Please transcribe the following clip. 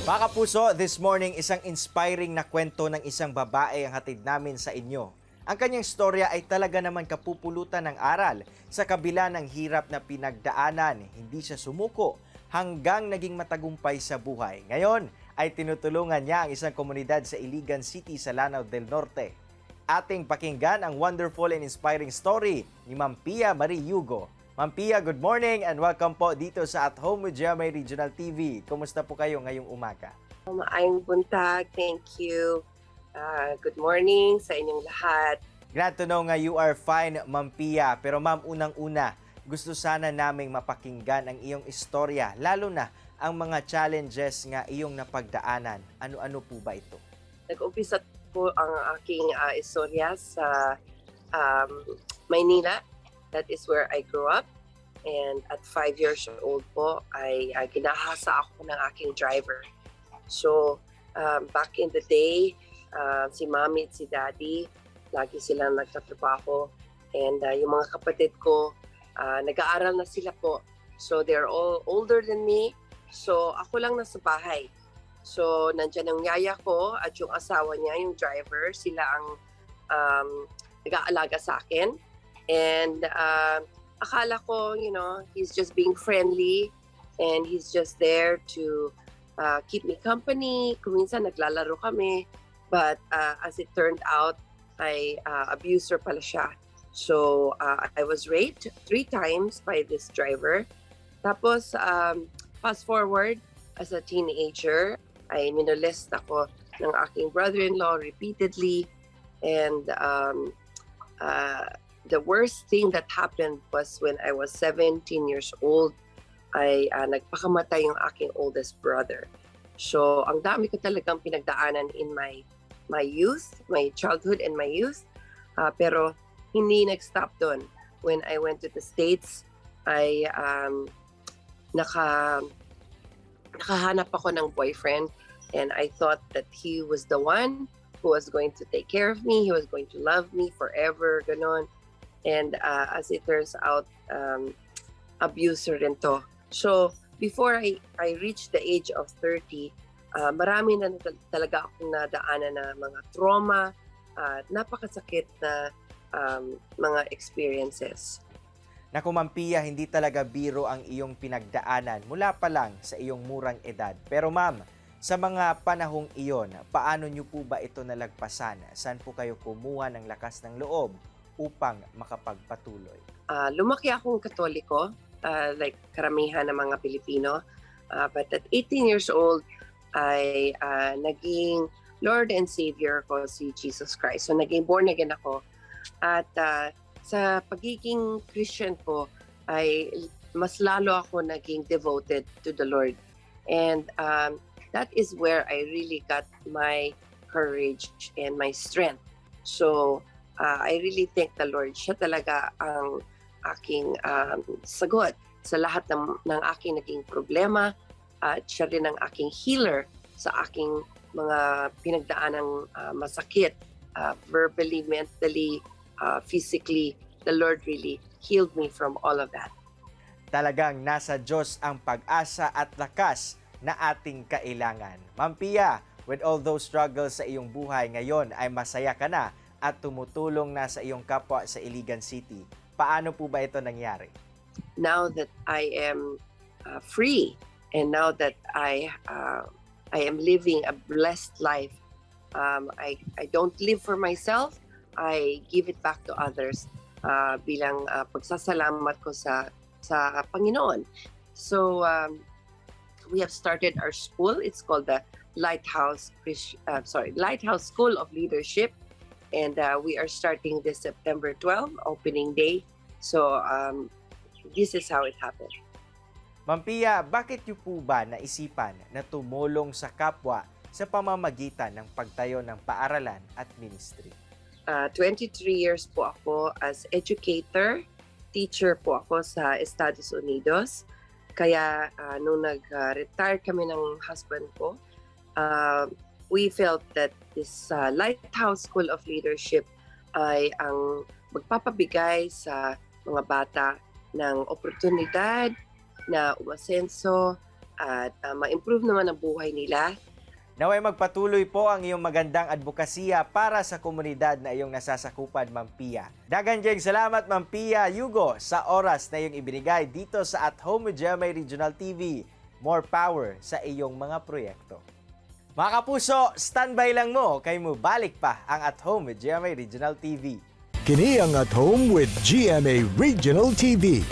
Mga kapuso, this morning isang inspiring na kwento ng isang babae ang hatid namin sa inyo. Ang kanyang storya ay talaga naman kapupulutan ng aral. Sa kabila ng hirap na pinagdaanan, hindi siya sumuko hanggang naging matagumpay sa buhay. Ngayon ay tinutulungan niya ang isang komunidad sa Iligan City sa Lanao del Norte. Ating pakinggan ang wonderful and inspiring story ni Ma'am Pia Marie Hugo. Ma'am Pia, good morning and welcome po dito sa At Home with GMA Regional TV. Kumusta po kayo ngayong umaga? Maayong buntag, thank you. Good morning sa inyong lahat. Glad to know nga you are fine, Ma'am Pia. Pero ma'am, unang-una, gusto sana naming mapakinggan ang iyong istorya, lalo na ang mga challenges nga iyong napagdaanan. Ano-ano po ba ito? Nag-umpisa po ang aking istorya sa Maynila. That is where I grew up. And at 5 years old po, ay ginahasa ako ng aking driver. So, back in the day, si mommy at si daddy, lagi silang nagtatrabaho. And yung mga kapatid ko, nag-aaral na sila po. So, they're all older than me. So, ako lang nasa bahay. So, nandyan ang yaya ko at yung asawa niya, yung driver, sila ang nag-aalaga sa akin. And akala ko, he's just being friendly and he's just there to keep me company. Kung minsan naglalaro kami. But as it turned out, ay abuser pala siya. So I was raped 3 times by this driver. Tapos fast forward, as a teenager, ay minolest ako ng aking brother-in-law repeatedly. And the worst thing that happened was when I was 17 years old, ay nagpakamatay yung aking oldest brother. So, ang dami ko talagang pinagdaanan in my youth, my childhood and my youth. Pero hindi nag-stop doon. When I went to the States, ay nakahanap ako ng boyfriend, and I thought that he was the one who was going to take care of me, he was going to love me forever, ganon. And as it turns out, abuser rin to. So, before I reached the age of 30, marami na talaga akong nadaanan na mga trauma at napakasakit na mga experiences. Naku Ma'am Pia, hindi talaga biro ang iyong pinagdaanan mula pa lang sa iyong murang edad. Pero ma'am, sa mga panahong iyon, paano niyo po ba ito nalagpasan? Saan po kayo kumuha ng lakas ng loob upang makapagpatuloy? Lumaki akong Katoliko, like karamihan ng mga Pilipino. But at 18 years old, ay naging Lord and Savior ko si Jesus Christ. So naging born again ako. At sa pagiging Christian ko, ay mas lalo ako naging devoted to the Lord. And that is where I really got my courage and my strength. So, I really thank the Lord. Siya talaga ang aking sagot sa lahat ng aking naging problema. At siya rin ang aking healer sa aking mga pinagdaanang masakit. Verbally, mentally, physically. The Lord really healed me from all of that. Talagang nasa Diyos ang pag-asa at lakas na ating kailangan. Ma'am Pia, with all those struggles sa iyong buhay ngayon ay masaya ka na at tumutulong na sa iyong kapwa sa Iligan City. Paano po ba ito nangyari? Now that I am free and now that I am living a blessed life, I don't live for myself. I give it back to others bilang pagsasalamat ko sa Panginoon. So we have started our school. It's called the Lighthouse School of Leadership. And we are starting this September 12, opening day. So, this is how it happened. Ma'am Pia, bakit niyo po ba naisipan na tumulong sa kapwa sa pamamagitan ng pagtayo ng paaralan at ministry? 23 years po ako as educator. Teacher po ako sa Estados Unidos. Kaya nung nag-retire kami ng husband ko, we felt that this Lighthouse School of Leadership ay ang magpapabigay sa mga bata ng oportunidad na umasenso at ma-improve naman ang buhay nila. Naway magpatuloy po ang iyong magandang advokasya para sa komunidad na iyong nasasakupan, Ma'am Pia. Daghang salamat, Ma'am Pia Hugo, sa oras na iyong ibinigay dito sa At Home with GMA Regional TV. More power sa iyong mga proyekto. Mga kapuso, standby lang mo kay mo balik pa ang At Home with GMA Regional TV. Kini ang At Home with GMA Regional TV.